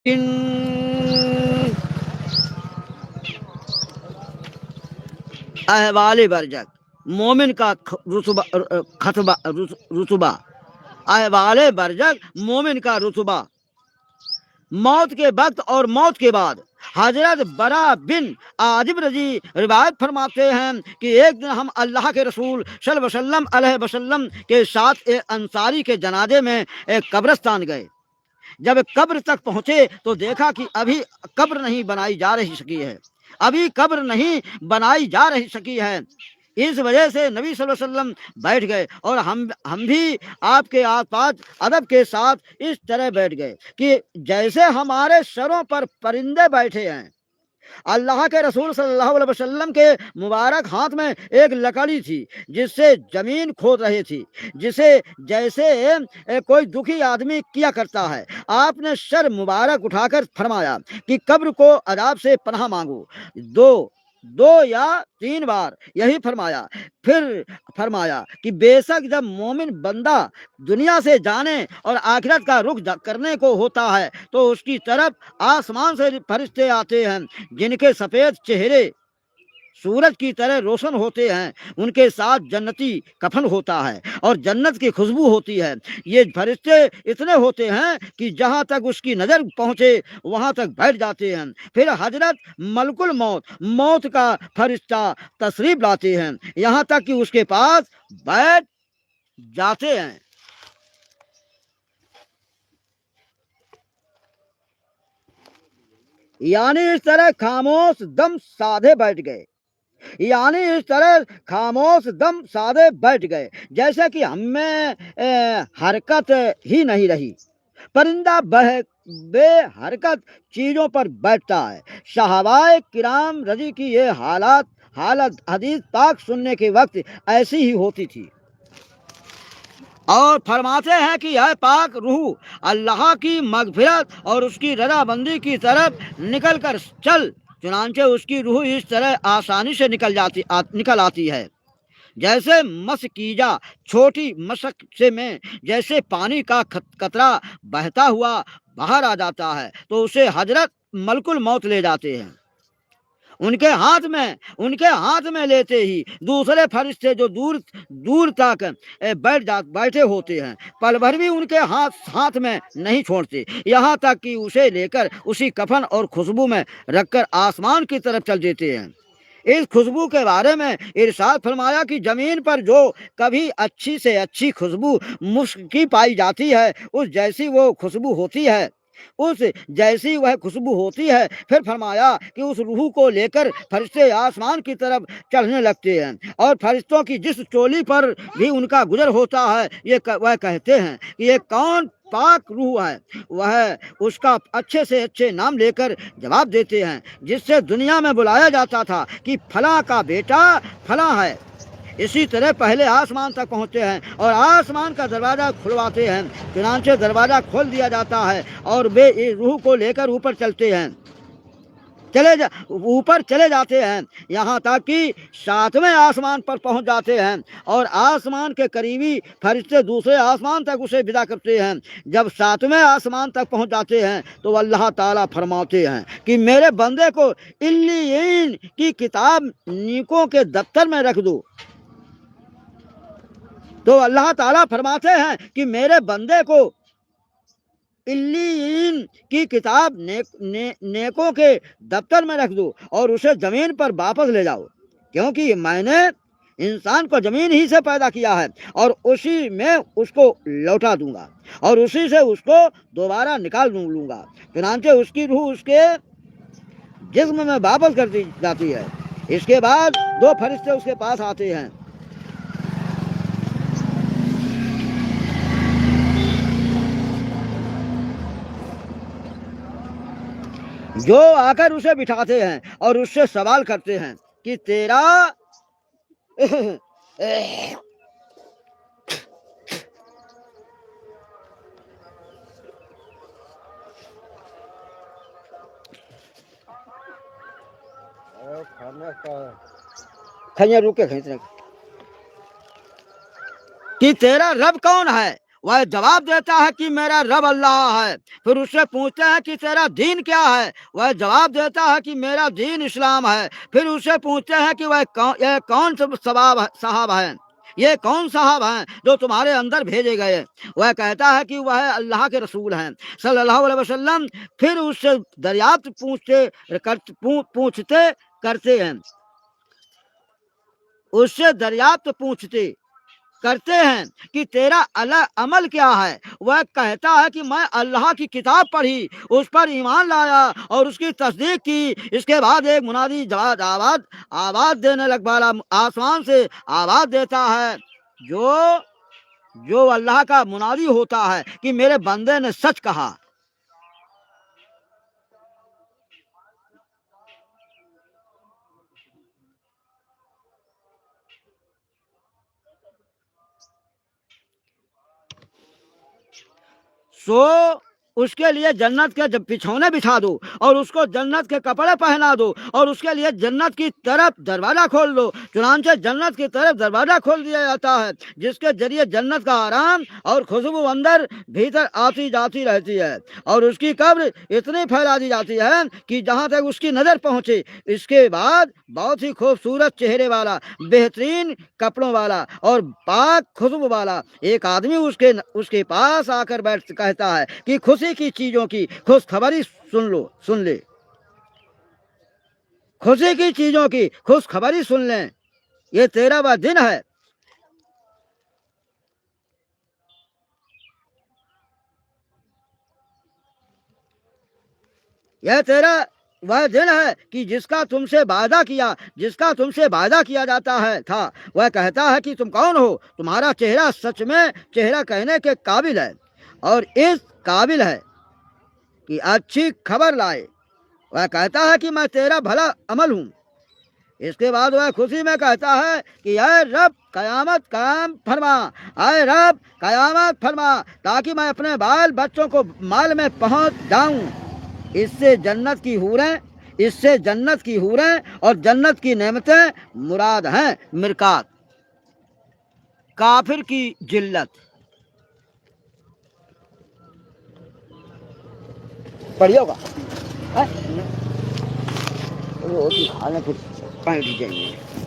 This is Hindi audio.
इन अहवाल बरजक मोमिन का रुतबा खतबा रुतबा अहवाल बरजक मोमिन का रुतबा मौत के वक्त और मौत के बाद। हजरत बरा बिन आजिब रजी रिवायत फरमाते हैं कि एक दिन हम अल्लाह के रसूल सल्लल्लाहु अलैहि वसल्लम के साथ एक अंसारी के जनाजे में एक कब्रिस्तान गए। जब कब्र तक पहुंचे तो देखा कि अभी कब्र नहीं बनाई जा रही सकी है, अभी कब्र नहीं बनाई जा रही सकी है। इस वजह से नबी सल्लल्लाहु अलैहि वसल्लम बैठ गए और हम भी आपके आसपास अदब के साथ इस तरह बैठ गए कि जैसे हमारे सरों पर परिंदे बैठे हैं। अल्लाह के रसूल सल्लल्लाहु अलैहि वसल्लम के मुबारक हाथ में एक लकड़ी थी जिससे जमीन खोद रही थी, जिसे जैसे कोई दुखी आदमी किया करता है। आपने सर मुबारक उठाकर फरमाया कि कब्र को अजाब से पनाह मांगो। दो या 3 बार यही फरमाया। फिर फरमाया कि बेशक जब मोमिन बंदा दुनिया से जाने और आखिरत का रुख करने को होता है तो उसकी तरफ आसमान से फरिश्ते आते हैं जिनके सफ़ेद चेहरे सूरज की तरह रोशन होते हैं। उनके साथ जन्नती कफन होता है और जन्नत की खुशबू होती है। ये फरिश्ते इतने होते हैं कि जहाँ तक उसकी नज़र पहुँचे वहाँ तक बैठ जाते हैं। फिर हजरत मलकुल मौत का फरिश्ता तशरीफ लाते हैं, यहाँ तक कि उसके पास बैठ जाते हैं। यानी इस तरह खामोश दम साधे बैठ गए, यानी इस तरह खामोश दम साधे बैठ गए जैसे कि हमें हरकत ही नहीं रही। परिंदा बेहरकत चीजों पर बैठता है। सहाबाए किराम रजी की ये हालत हदीस पाक सुनने के वक्त ऐसी ही होती थी और फरमाते हैं कि यह पाक रूह अल्लाह की मगफिरत और उसकी रजामंदी की तरफ निकल कर चल। चुनांचे उसकी रूह इस तरह आसानी से निकल आती है जैसे मसकीजा छोटी मशक से में जैसे पानी का कतरा बहता हुआ बाहर आ जाता है तो उसे हजरत मलकुल मौत ले जाते हैं। उनके हाथ में लेते ही दूसरे फरिश्ते जो दूर तक बैठे होते हैं पल भर भी उनके हाथ में नहीं छोड़ते, यहाँ तक कि उसे लेकर उसी कफन और खुशबू में रखकर आसमान की तरफ चल देते हैं। इस खुशबू के बारे में इरशाद फरमाया कि जमीन पर जो कभी अच्छी से अच्छी खुशबू मुश्क की पाई जाती है उस जैसी वो खुशबू होती है, उस जैसी वह खुशबू होती है। फिर फरमाया कि उस रूह को लेकर फरिश्ते आसमान की तरफ चढ़ने लगते हैं और फरिश्तों की जिस टोली पर भी उनका गुजर होता है वह कहते हैं कि ये कौन पाक रूह है। वह उसका अच्छे से अच्छे नाम लेकर जवाब देते हैं जिससे दुनिया में बुलाया जाता था कि फला का बेटा फला है। इसी तरह पहले आसमान तक पहुँचते हैं और आसमान का दरवाज़ा खुलवाते हैं। चुनांचे दरवाज़ा खोल दिया जाता है और वे इस रूह को लेकर ऊपर चले जाते हैं यहाँ तक कि 7वें आसमान पर पहुँच जाते हैं और आसमान के करीबी फरिश्ते दूसरे आसमान तक उसे विदा करते हैं। जब 7वें आसमान तक पहुँच जाते हैं तो अल्लाह ताला फरमाते हैं कि मेरे बंदे को इल्लीयीन की किताब नीकों के दफ्तर में रख दो। तो अल्लाह ताला फरमाते हैं कि मेरे बंदे को इल्लीयीन की किताब नेकों के दफ्तर में रख दो और उसे जमीन पर वापस ले जाओ, क्योंकि मैंने इंसान को जमीन ही से पैदा किया है और उसी में उसको लौटा दूंगा और उसी से उसको दोबारा निकाल लूंगा। चुनांचे उसकी रूह उसके जिस्म में वापस कर दी जाती है। इसके बाद 2 फरिश्ते उसके पास आते हैं। जो आकर उसे बिठाते हैं और उससे सवाल करते हैं कि तेरा खैया रुके कि तेरा रब कौन है वह जवाब देता है कि मेरा रब अल्लाह है। फिर उससे पूछते हैं कि तेरा दीन क्या है, वह जवाब देता है कि मेरा दीन इस्लाम है। फिर उससे पूछते हैं कि यह कौन साहब है, ये कौन साहब हैं जो तुम्हारे अंदर भेजे गए। वह कहता है कि वह अल्लाह के रसूल हैं सल्लल्लाहु अलैहि वसल्लम। फिर उससे दरियाफ्त पूछते करते हैं, उससे दरियाफ्त पूछते करते हैं कि तेरा अमल क्या है। वह कहता है कि मैं अल्लाह की किताब पढ़ी, उस पर ईमान लाया और उसकी तस्दीक की। इसके बाद एक मुनादी आवाज देने लग वाला आसमान से आवाज देता है, जो जो अल्लाह का मुनादी होता है कि मेरे बंदे ने सच कहा। सो उसके लिए जन्नत के जब बिछौने बिछा दो और उसको जन्नत के कपड़े पहना दो और उसके लिए जन्नत की तरफ दरवाजा खोल दो। चुनांचे जन्नत की तरफ दरवाजा खोल दिया जाता है, जिसके जरिए जन्नत का आराम और खुशबू अंदर भीतर आती जाती रहती है और उसकी कब्र इतनी फैला दी जाती है कि जहाँ तक उसकी नजर पहुंचे। इसके बाद बहुत ही खूबसूरत चेहरे वाला, बेहतरीन कपड़ों वाला और पाक खुशबू वाला एक आदमी उसके पास आकर बैठ कहता है कि खुशी की चीजों की खुशखबरी सुन ले, खुशी की चीजों की खुशखबरी सुन लें, ये तेरा वह दिन है। यह तेरा वह दिन है कि जिसका तुमसे वादा किया जाता है था। वह कहता है कि तुम कौन हो, तुम्हारा चेहरा सच में चेहरा कहने के काबिल है और इस काबिल है कि अच्छी खबर लाए। वह कहता है कि मैं तेरा भला अमल हूँ। इसके बाद वह खुशी में कहता है कि अय रब कयामत कायम फरमा, अय रब कयामत फरमा, ताकि मैं अपने बाल बच्चों को माल में पहुंच जाऊं। इससे जन्नत की हूरें और जन्नत की नेमतें मुराद हैं। मिरकात काफिर की जिल्लत पढ़िए होगा, रोटी खाने फिर पैंट जाएंगे।